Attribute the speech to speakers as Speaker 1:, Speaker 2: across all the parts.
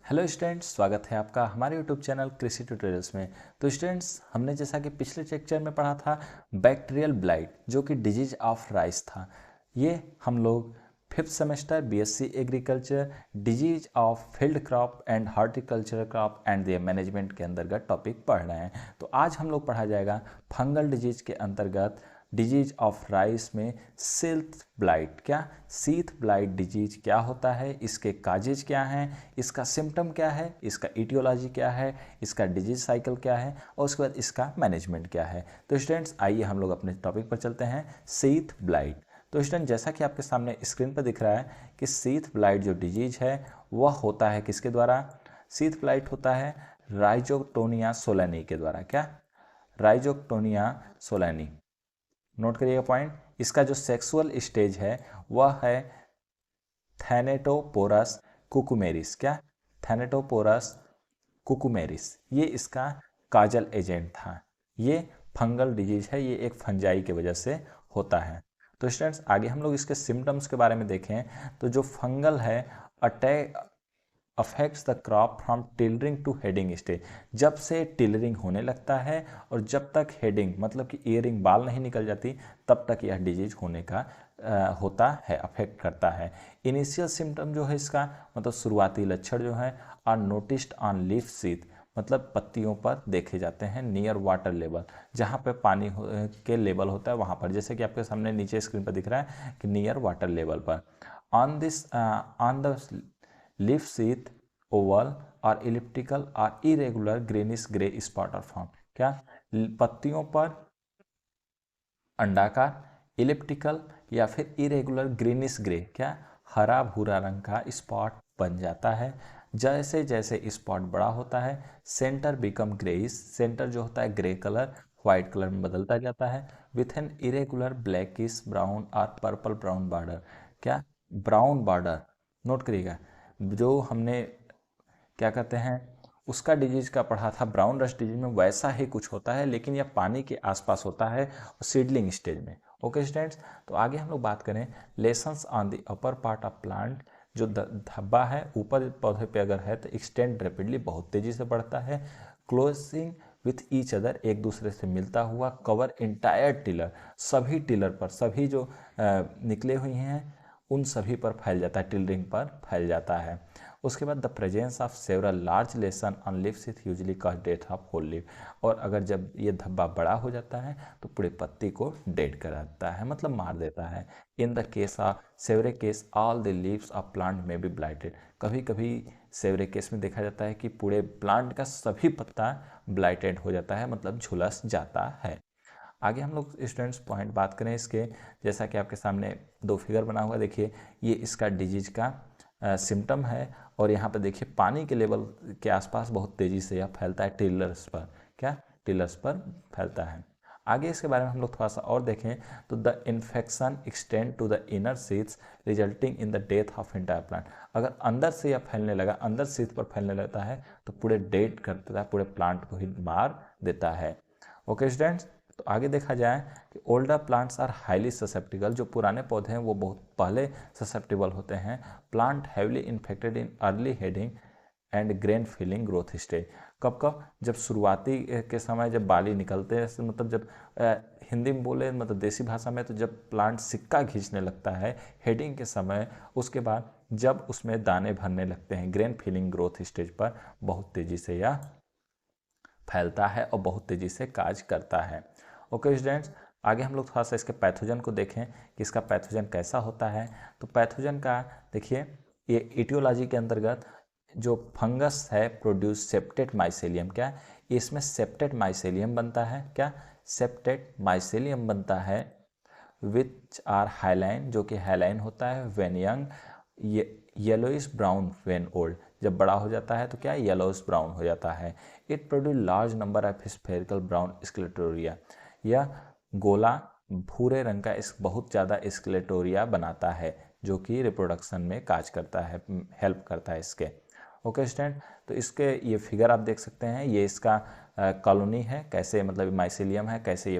Speaker 1: Hello students, स्वागत है आपका हमारे यूट्यूब चैनल कृषि ट्यूटोरियल्स में। तो स्टूडेंट्स, हमने जैसा कि पिछले लेक्चर में पढ़ा था बैक्टीरियल ब्लाइट जो कि डिजीज ऑफ राइस था। ये हम लोग 5th semester BSc agriculture disease of field crop and horticulture crop and there management के अंतर्गत टॉपिक पढ़ रहे हैं। तो आज हम लोग पढ़ा जाएगा फंगल डिजीज के अंतर्गत डिजीज ऑफ राइस में सीथ ब्लाइट। क्या सीथ ब्लाइट डिजीज क्या होता है, इसके काजेज क्या हैं, इसका सिम्टम क्या है, इसका इटियोलॉजी क्या है, इसका डिजीज साइकिल क्या है और उसके बाद इसका मैनेजमेंट क्या है। तो स्टूडेंट्स, आइए हम लोग अपने टॉपिक पर चलते हैं, सीथ ब्लाइट। तो स्टूडेंट, जैसा कि आपके सामने स्क्रीन पर दिख रहा है कि सीथ ब्लाइट जो डिजीज है वह होता है किसके द्वारा। सीथ ब्लाइट होता है राइजोक्टोनिया सोलानी के द्वारा। क्या? राइजोक्टोनिया सोलानी। नोट करिएगा पॉइंट। इसका जो सेक्सुअल स्टेज है वह है थैनेटोपोरस कुकुमेरिस। क्या? थैनेटोपोरस कुकुमेरिस, ये इसका काजल एजेंट था। ये फंगल डिजीज है, ये एक फंजाई की वजह से होता है। तो स्टूडेंट्स, आगे हम लोग इसके सिम्टम्स के बारे में देखें तो जो फंगल है attack affects the crop from tillering two heading stage. जब से टिलरिंग होने लगता है और जब तक हेडिंग मतलब कि ईयरिंग बाल नहीं निकल जाती तब तक यह डिजीज होने का होता है, अफेक्ट करता है। इनिशियल सिम्टम जो है इसका मतलब शुरुआती लक्षण जो है are noticed on leaf sheath, मतलब पत्तियों पर देखे जाते हैं नियर वाटर लेवल, जहाँ पे पानी के लेवल होता है वहाँ पर, जैसे कि आपके सामने नीचे स्क्रीन पर दिख रहा है कि नियर वाटर लेवल पर। On the leaf sheath Oval और इलिप्टिकल और इरेगुलर ग्रेनिश ग्रे स्पॉट और फॉर्म। क्या? पत्तियों पर अंडाकार, इलिप्टिकल या फिर इरेगुलर ग्रीनिश ग्रे, क्या हरा भूरा रंग का स्पॉट बन जाता है। जैसे जैसे स्पॉट बड़ा होता है सेंटर बिकम ग्रेइश, सेंटर जो होता है ग्रे कलर व्हाइट कलर में बदलता जाता है with an irregular blackish brown और पर्पल ब्राउन बॉर्डर। क्या? Brown border. नोट करिएगा, जो हमने क्या कहते हैं उसका डिजीज का पढ़ा था ब्राउन रस्ट डिजीज में, वैसा ही कुछ होता है लेकिन यह पानी के आसपास होता है सीडलिंग स्टेज में। ओके स्टूडेंट्स, तो आगे हम लोग बात करें lessons on the upper part of plant. जो धब्बा है ऊपर पौधे पे अगर है तो एक्सटेंड रैपिडली, बहुत तेजी से बढ़ता है। क्लोजिंग विथ ईच अदर, एक दूसरे से मिलता हुआ। कवर इंटायर टिलर, सभी टिलर पर, सभी जो निकले हुए हैं उन सभी पर फैल जाता है, टिलरिंग पर फैल जाता है। उसके बाद the presence of several large lesion on leaves it usually cause death of whole leaf, और अगर जब ये धब्बा बड़ा हो जाता है तो पूरे पत्ती को डेड कर देता है, मतलब मार देता है। In the case of severe case all the leaves of plant में बी ब्लाइटेड, कभी कभी सेवरे केस में देखा जाता है कि पूरे प्लांट का सभी पत्ता ब्लाइटेड हो जाता है, मतलब झुलस जाता है। आगे हम लोग स्टूडेंट्स पॉइंट बात करें इसके, जैसा कि आपके सामने दो फिगर बना हुआ देखिए, ये इसका डिजीज का सिम्टम है और यहाँ पर देखिए पानी के लेवल के आसपास बहुत तेज़ी से यह फैलता है टिलर्स पर। क्या? टिलर्स पर फैलता है। आगे इसके बारे में हम लोग थोड़ा सा और देखें तो the infection extend to the inner sheaths resulting in the death of entire plant, अगर अंदर से यह फैलने लगा, अंदर सीथ पर फैलने लगता है तो पूरे डेड कर देता है, पूरे प्लांट को ही मार देता है। ओके स्टूडेंट्स, तो आगे देखा जाए कि older plants are highly susceptible, जो पुराने पौधे हैं वो बहुत पहले ससेप्टिबल होते हैं। Plant heavily infected in early heading and grain filling growth stage, कब कब? जब शुरुआती के समय जब बाली निकलते हैं, मतलब जब हिंदी में बोले मतलब देसी भाषा में तो जब प्लांट सिक्का खींचने लगता है हेडिंग के समय, उसके बाद जब उसमें दाने भरने लगते हैं ग्रेन फिलिंग ग्रोथ स्टेज पर, बहुत तेज़ी से यह फैलता है और बहुत तेज़ी से काज करता है। ओके स्टूडेंट्स, आगे हम लोग थोड़ा सा इसके पैथोजन को देखें कि इसका पैथोजन कैसा होता है। तो पैथोजन का देखिए, ये इटियोलॉजी के अंतर्गत जो फंगस है प्रोड्यूस सेप्टेट माइसेलियम। क्या? इसमें सेप्टेट माइसेलियम बनता है। क्या? सेप्टेट माइसेलियम बनता है विच आर हाइलाइन, जो कि हाइलाइन होता है when young, yellowish brown when old, जब बड़ा हो जाता है तो क्या येलोइश ब्राउन हो जाता है। It produce large number of spherical brown sclerotia, यह गोला भूरे रंग का बहुत ज़्यादा स्केलेटोरिया बनाता है जो कि रिप्रोडक्शन में काज करता है, हेल्प करता है इसके। ओके स्टूडेंट, तो इसके ये फिगर आप देख सकते हैं, ये इसका कॉलोनी है, कैसे मतलब माइसेलियम है, कैसे ये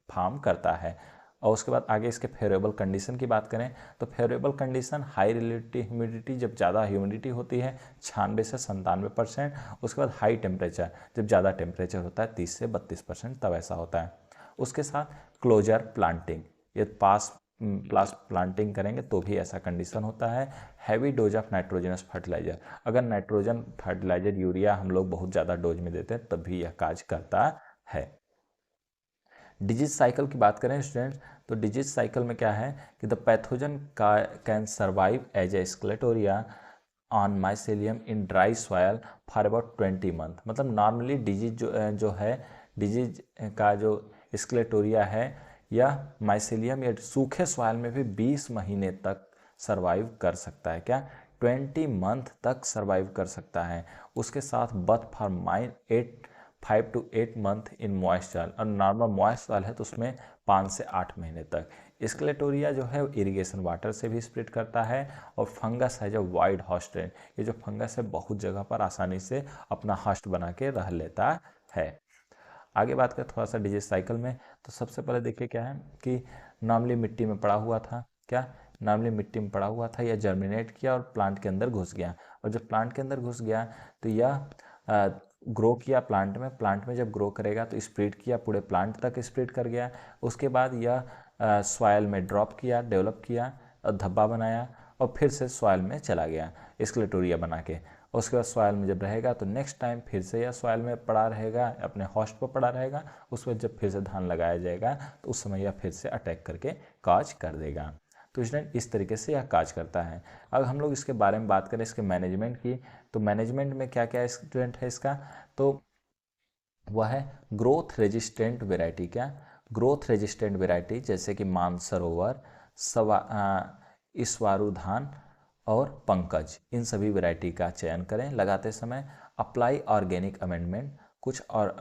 Speaker 1: फार्म करता है। और उसके बाद आगे इसके फेवरेबल कंडीशन की बात करें तो favourable condition high relative humidity, जब ज़्यादा ह्यूमिडिटी होती है 96 से 97%। उसके बाद हाई टेम्परेचर, जब ज़्यादा टेम्परेचर होता है 30 से 32%, तब ऐसा होता है। उसके साथ क्लोजर प्लांटिंग, ये प्लास प्लांटिंग करेंगे तो भी ऐसा कंडीशन होता है। Heavy dose of nitrogenous fertiliser, अगर नाइट्रोजन फर्टिलाइजर यूरिया हम लोग बहुत ज़्यादा डोज में देते हैं तब भी यह काज करता है। डिजीज साइकिल की बात करें स्टूडेंट्स, तो डिजीज साइकिल में क्या है कि the pathogen can survive as a sclerotia on mycelium in dry soil for about 20 month. मतलब नॉर्मली डिजीज जो है, डिजीज का जो स्केलेटोरिया है या माइसेलियम या सूखे सॉयल में भी 20 महीने तक सर्वाइव कर सकता है। क्या 20 मंथ तक सर्वाइव कर सकता है। उसके साथ but for 5 to 8 month in moist soil, और नॉर्मल मॉइस्ट सॉइल है तो उसमें 5 से 8 महीने तक। स्केलेटोरिया जो है इरिगेशन वाटर से भी स्प्रेड करता है, और फंगस है जो वाइड हॉस्टेन, ये जो फंगस है बहुत जगह पर आसानी से अपना हॉस्ट बना के रह लेता है। आगे बात करें थोड़ा सा डिजीज साइकिल में, तो सबसे पहले देखिए क्या है कि नॉर्मली मिट्टी में पड़ा हुआ था, क्या नॉर्मली मिट्टी में पड़ा हुआ था, यह जर्मिनेट किया और प्लांट के अंदर घुस गया, और जब प्लांट के अंदर घुस गया तो यह ग्रो किया प्लांट में जब ग्रो करेगा तो स्प्रेड किया, पूरे प्लांट तक स्प्रेड कर गया। उसके बाद यह सॉयल में ड्रॉप किया, डेवलप किया और धब्बा बनाया, और फिर से सॉयल में चला गया स्केलेटोरिया बना के। उसके बाद सॉयल में जब रहेगा तो नेक्स्ट टाइम फिर से यह सॉयल में पड़ा रहेगा, अपने हॉस्ट पर पड़ा रहेगा। उसके बाद जब फिर से धान लगाया जाएगा तो उस समय यह फिर से अटैक करके काज कर देगा। तो स्टूडेंट इस तरीके से यह काज करता है। अब हम लोग इसके बारे में बात करें इसके मैनेजमेंट की, तो मैनेजमेंट में क्या क्या स्टूडेंट है इसका, तो वह है ग्रोथ रेजिस्टेंट वेराइटी। क्या ग्रोथ रेजिस्टेंट वेराइटी, जैसे कि मानसरोवर, ईश्वारू धान और पंकज, इन सभी वैरायटी का चयन करें लगाते समय। अप्लाई ऑर्गेनिक अमेंडमेंट, कुछ और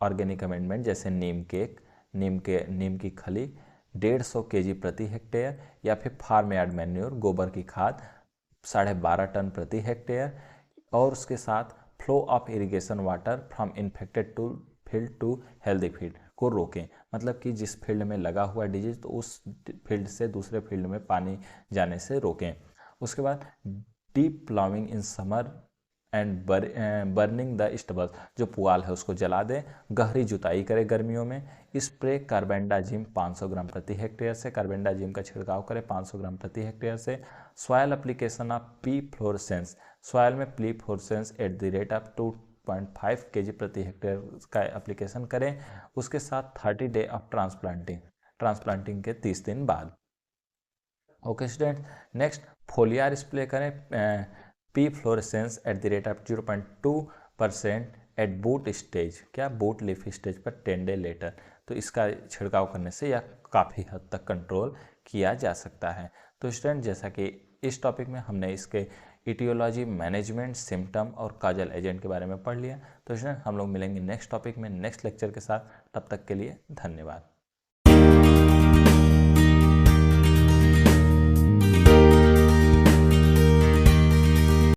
Speaker 1: ऑर्गेनिक अमेंडमेंट जैसे नीम की खली 150 kg प्रति हेक्टेयर, या फिर फार्म यार्ड मैन्योर, गोबर की खाद 12.5 टन प्रति हेक्टेयर, और उसके साथ flow of irrigation water from infected to field to healthy field को रोकें। मतलब कि जिस फील्ड में लगा हुआ डिजीज तो उस फील्ड से दूसरे फील्ड में पानी जाने से रोकें। उसके बाद deep ploughing in summer and burning the stubble, जो पुआल है उसको जला दें। गहरी जुताई करें गर्मियों में। स्प्रे कार्बेंडाजिम 500 ग्राम प्रति हेक्टेयर से, कार्बेंडाजिम का छिड़काव करें 500 ग्राम प्रति हेक्टेयर से। Soil application of P fluorescens, soil में P fluorescens at the rate of 2.5 kg प्रति हेक्टेयर का एप्लीकेशन करें। उसके साथ 30 डे ऑफ ट्रांसप्लांटिंग के 30 दिन बाद। Okay student, next foliar spray करें P fluorescens at the rate of 0.2% at boot stage, क्या बूट लीफ स्टेज पर 10 डे लेटर। तो इसका छिड़काव करने से यह काफ़ी हद तक कंट्रोल किया जा सकता है। तो स्टूडेंट जैसा कि इस टॉपिक में हमने इसके इटियोलॉजी, मैनेजमेंट, सिम्टम और काजल एजेंट के बारे में पढ़ लिया। तो स्टूडेंट हम लोग मिलेंगे नेक्स्ट टॉपिक में नेक्स्ट लेक्चर के साथ, तब तक के लिए धन्यवाद।